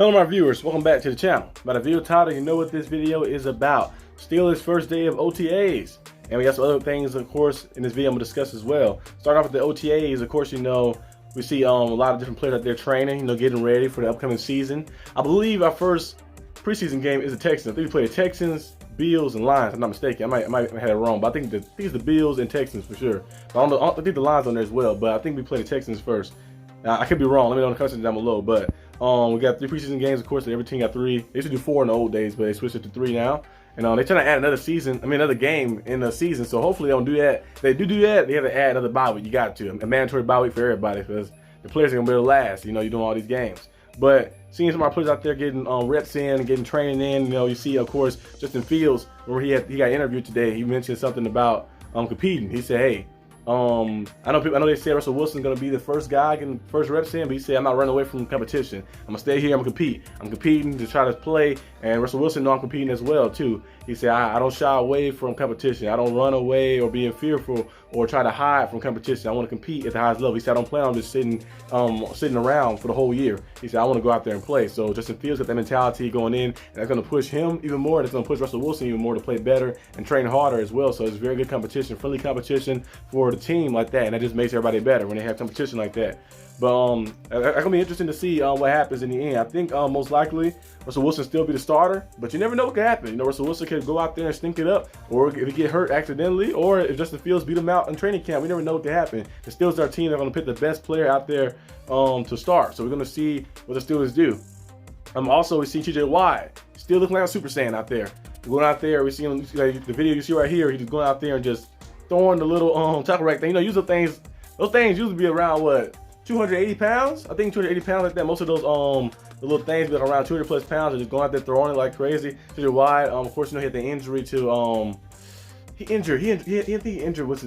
Hello my viewers, welcome back to the channel. By the video title, you know what this video is about. Steelers' first day of OTAs. And we got some other things, of course, in this video I'm going to discuss as well. Starting off with the OTAs, of course, you know, we see a lot of different players out there training, you know, getting ready for the upcoming season. I believe our first preseason game is the Texans. I think we play the Texans, Bills, and Lions, if I'm not mistaken. I might have it wrong, but I think it's the Bills and Texans for sure. But I think the Lions on there as well, but I think we play the Texans first. I could be wrong. Let me know in the comments down below. But we got 3 preseason games, of course. Every team got 3. They used to do 4 in the old days, but they switched it to 3 now. And they're trying to add another game in the season. So hopefully they don't do that. If they do that, they have to add another bye week. You got to. A mandatory bye week for everybody because the players are going to be able to last. You know, you're doing all these games. But seeing some of our players out there getting reps in and getting training in, you know, you see, of course, Justin Fields, where he got interviewed today. He mentioned something about competing. He said, hey, I know they said Russell Wilson's gonna be the first guy getting first reps in, but he said I'm not running away from competition. I'm gonna stay here. I'm gonna compete. I'm competing to try to play, and Russell Wilson know I'm competing as well too. He said I don't shy away from competition. I don't run away or being fearful or try to hide from competition. I want to compete at the highest level. He said I don't plan on just sitting around for the whole year. He said I want to go out there and play. So Justin Fields got that mentality going in, and that's going to push him even more. And it's going to push Russell Wilson even more to play better and train harder as well. So it's very good competition, friendly competition for the team like that, and that just makes everybody better when they have competition like that. But it's gonna be interesting to see what happens in the end. I think most likely Russell Wilson still be the starter, but you never know what could happen. You know, Russell Wilson could go out there and stink it up, or if he get hurt accidentally, or if Justin Fields beat him out in training camp. We never know what could happen. The Steelers are our team. They're gonna pick the best player out there to start. So we're gonna see what the Steelers do. Also, we see TJ Watt still looking like a Super Saiyan out there. Going out there, we see him. Like, the video you see right here, he's just going out there and just throwing the little tackle rack thing. You know, usually those things usually be around what? 280 pounds? I think 280 pounds like that. Most of those the little things be around 200 plus pounds. They're just going out there throwing it like crazy. TJ Watt, of course, you know, he had the injury to he injured was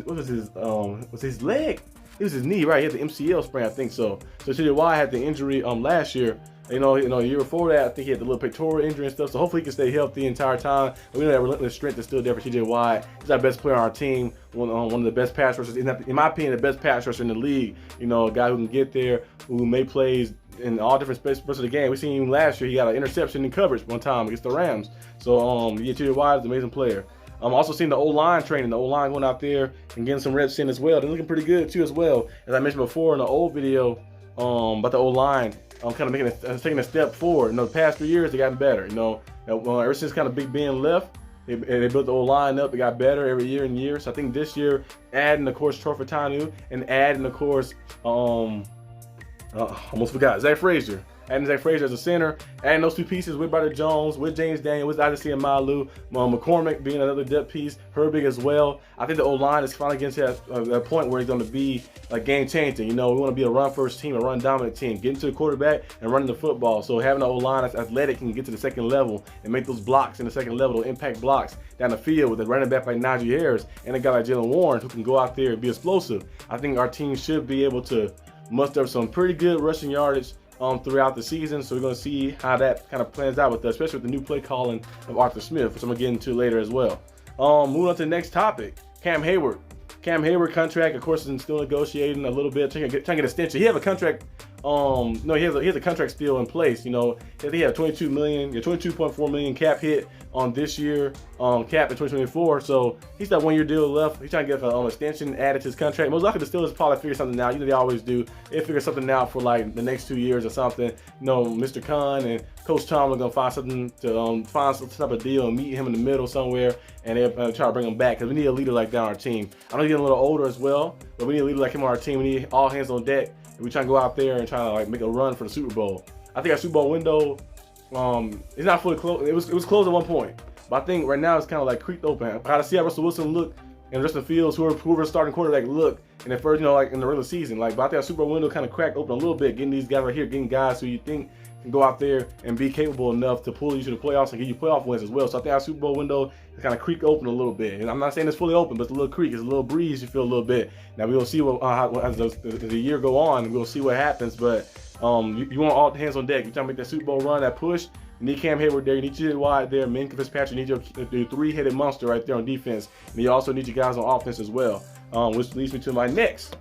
his leg? It was his knee, right? He had the MCL sprain, I think so. So TJ Watt had the injury last year. You know, a year before that, I think he had the little pectoral injury and stuff. So hopefully he can stay healthy the entire time. But we know that relentless strength is still there for TJ Watt. He's our best player on our team. One of the best pass rushers, in my opinion, the best pass rusher in the league. You know, a guy who can get there, who make plays in all different spaces of the game. We seen him last year. He got an interception in coverage one time against the Rams. So yeah, TJ Watt is an amazing player. Also seen the O-line training, the O-line going out there and getting some reps in as well. They're looking pretty good too as well. As I mentioned before in the old video about the O-line, kind of taking a step forward. You know, the past 3 years they gotten better. You know, ever since kind of Big Ben left, they built the O-line up. It got better every year and year. So I think this year, adding of course Troy Fautanu and adding of course almost forgot Zach Frazier. Adding Zach Frazier as a center, adding those 2 pieces with Broderick Jones, with James Daniels, with Isaiah Malu, McCormick being another depth piece, Herbig as well. I think the O-line is finally getting to that point where it's going to be a game changing. You know, we want to be a run-first team, a run-dominant team, getting to the quarterback and running the football. So having an O-line that's athletic can get to the second level and make those blocks in the second level, those impact blocks down the field with a running back like Najee Harris and a guy like Jalen Warren who can go out there and be explosive. I think our team should be able to muster up some pretty good rushing yardage throughout the season. So we're going to see how that kind of plans out with us, especially with the new play calling of Arthur Smith, which I'm going to get into later as well. Moving on to the next topic, Cam Heyward. Cam Heyward contract, of course, is still negotiating a little bit, trying to get an extension. He has a contract. No, he has a contract still in place. You know, he had 22.4 million cap hit on this year, cap in 2024. So he's got 1 year deal left. He's trying to get an extension added to his contract. Most likely the Steelers probably figure something out. You know, they always do. They figure something out for like the next 2 years or something. You know, Mr. Khan and Coach Tomlin are gonna find something to find some type of deal and meet him in the middle somewhere, and they'll try to bring him back because we need a leader like that on our team. I know he's getting a little older as well, but we need a leader like him on our team. We need all hands on deck. We try to go out there and try to like make a run for the Super Bowl. I think our Super Bowl window is not fully closed. It was closed at one point, but I think right now it's kind of like creaked open. I gotta see how Russell Wilson look and Justin Fields, whoever starting quarterback look, and at first, you know, like in the regular season, like, but I think our Super Bowl window kind of cracked open a little bit, getting these guys right here, getting guys who you think can go out there and be capable enough to pull you to the playoffs and give you playoff wins as well. So I think our Super Bowl window is kind of creaked open a little bit. And I'm not saying it's fully open, but it's a little creak, it's a little breeze, you feel a little bit. Now we'll see what as the year go on, we'll see what happens. But you want all hands on deck. You're trying to make that Super Bowl run, that push. You need Cam Heyward there. You need TJ Watt there. Minkah Fitzpatrick. You need your 3-headed monster right there on defense. And you also need your guys on offense as well. Which leads me to my next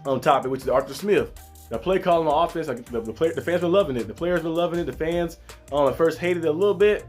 topic, which is Arthur Smith. the play calling on offense, like the fans been loving it. The players been loving it. The fans at first hated it a little bit.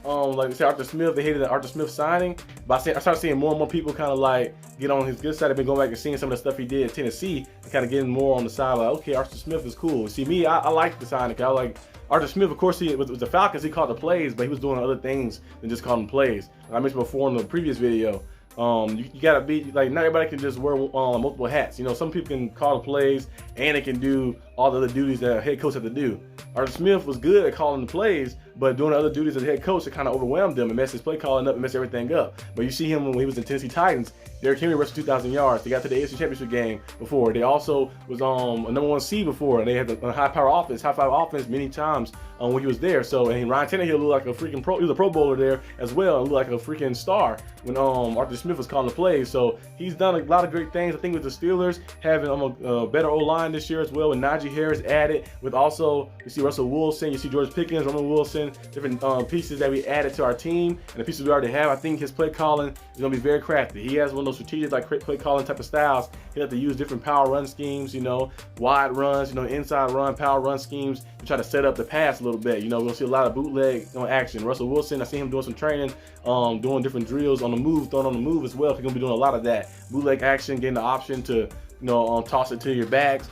Like I said, Arthur Smith, they hated the Arthur Smith signing. But I started seeing more and more people kind of like get on his good side. I've been going back and seeing some of the stuff he did in Tennessee and kind of getting more on the side. Like, okay, Arthur Smith is cool. See, me, I like the signing. I like Arthur Smith. Of course, he with the Falcons, he called the plays, but he was doing other things than just calling plays. Like I mentioned before in the previous video. You gotta be like, not everybody can just wear multiple hats. You know, some people can call the plays and they can do all the other duties that a head coach have to do. Arthur Smith was good at calling the plays, but doing the other duties as a head coach, it kind of overwhelmed him and messed his play calling up and messed everything up. But you see him when he was in Tennessee Titans. Derrick Henry rushed 2,000 yards. They got to the AFC Championship game before. They also was a number 1 seed before, and they had a high five offense many times when he was there. So, and Ryan Tannehill looked like a freaking pro. He was a Pro Bowler there as well, and looked like a freaking star when Arthur Smith was calling the plays. So he's done a lot of great things. I think with the Steelers having a better O-line this year as well, with Najee Harris added, with also you see Russell Wilson, you see George Pickens, Roman Wilson, different pieces that we added to our team, and the pieces we already have. I think his play calling is gonna be very crafty. He has one of those strategic like play calling type of styles. He have to use different power run schemes, you know, wide runs, you know, inside run, power run schemes to try to set up the pass a little bit. You know, we'll see a lot of bootleg action. Russell Wilson, I see him doing some training, doing different drills on the move, throwing on the move as well. He's gonna be doing a lot of that bootleg action, getting the option to, you know, toss it to your backs.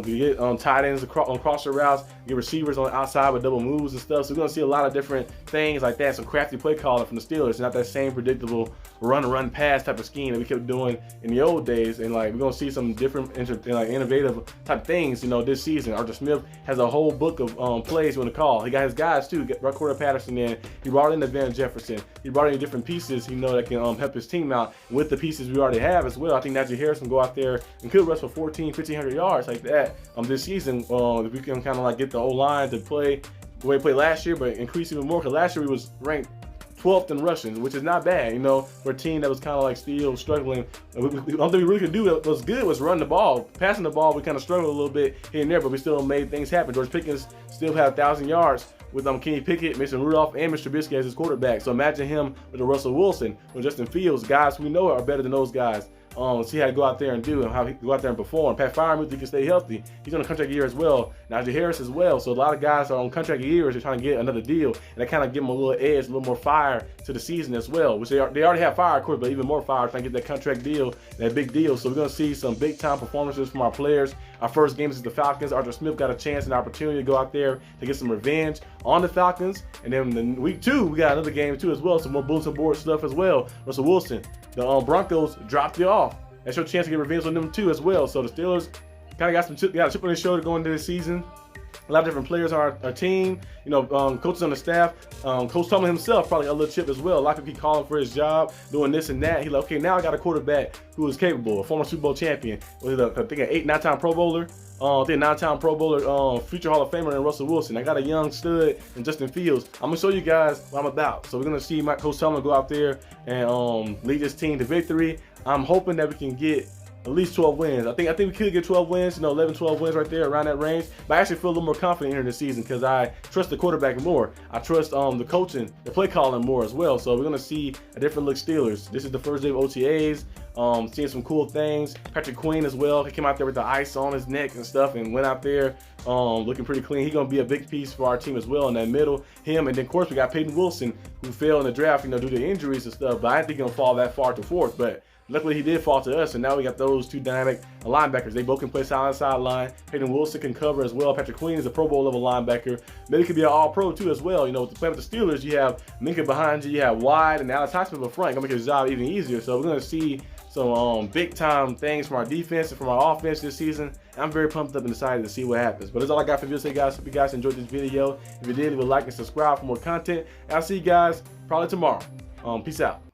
Get tight ends across the routes, get receivers on the outside with double moves and stuff. So we're gonna see a lot of different things like that. Some crafty play calling from the Steelers, not that same predictable run pass type of scheme that we kept doing in the old days. And like we're gonna see some different like innovative type things, you know, this season. Arthur Smith has a whole book of plays he want to call. He got his guys too. Got Cordarrelle Patterson in. He brought in the Van Jefferson. He brought in different pieces, you know, that can help his team out with the pieces we already have as well. I think Najee Harris can go out there and could rush for 1,500 yards like that this season. If we can kind of like get the O-line to play the way we played last year, but increase even more, because last year we was ranked 12th in rushing, which is not bad, you know, for a team that was kind of like still struggling. The only thing we really could do that was good was run the ball. Passing the ball, we kind of struggled a little bit here and there, but we still made things happen. George Pickens still had 1,000 yards with Kenny Pickett, Mason Rudolph, and Mr. Trubisky as his quarterback. So imagine him with the Russell Wilson, with Justin Fields, guys we know are better than those guys. See how he go out there and do and how he go out there and perform. Pat Freiermuth, he can stay healthy. He's on a contract year as well. Najee Harris as well. So a lot of guys are on contract years. They're trying to get another deal, and they kind of give them a little edge, a little more fire to the season as well. Which they already have fire, of course, but even more fire trying to get that contract deal, that big deal. So we're gonna see some big time performances from our players. Our first game is the Falcons. Arthur Smith got a chance and opportunity to go out there to get some revenge on the Falcons. And then in week 2, we got another game too as well. Some more bulletin board stuff as well. Russell Wilson, the Broncos dropped you off. That's your chance to get revenge on them too as well. So the Steelers kind of got a chip on their shoulder going into this season. A lot of different players on our team, you know, coaches on the staff. Coach Tomlin himself probably got a little chip as well. A lot of people keep calling for his job, doing this and that. He's like, okay, now I got a quarterback who is capable, a former Super Bowl champion. Was I think an 8-9-time Pro Bowler. I think a 9-time Pro Bowler, future Hall of Famer in Russell Wilson. I got a young stud in Justin Fields. I'm gonna show you guys what I'm about. So we're gonna see my Coach Tomlin go out there and lead this team to victory. I'm hoping that we can get at least 12 wins. I think we could get 12 wins, you know, 11, 12 wins right there around that range. But I actually feel a little more confident entering the season because I trust the quarterback more. I trust the coaching, the play calling more as well. So we're gonna see a different look Steelers. This is the first day of OTAs. Seeing some cool things. Patrick Queen as well. He came out there with the ice on his neck and stuff and went out there looking pretty clean. He's gonna be a big piece for our team as well in that middle. Him, and then of course we got Peyton Wilson, who fell in the draft, you know, due to injuries and stuff. But I didn't think he's gonna fall that far to 4th. But luckily he did fall to us, and now we got those two dynamic linebackers. They both can play side line. Peyton Wilson can cover as well. Patrick Queen is a Pro Bowl level linebacker. Maybe could be an All-Pro too as well. You know, to play with the Steelers, you have Minka behind you, you have Wide, and Alex Highsmith up front. Gonna make his job even easier. So we're gonna see some big time things from our defense and from our offense this season. I'm very pumped up and excited to see what happens. But that's all I got for you today, guys. Hope you guys enjoyed this video. If you did, leave a like and subscribe for more content. And I'll see you guys probably tomorrow. Peace out.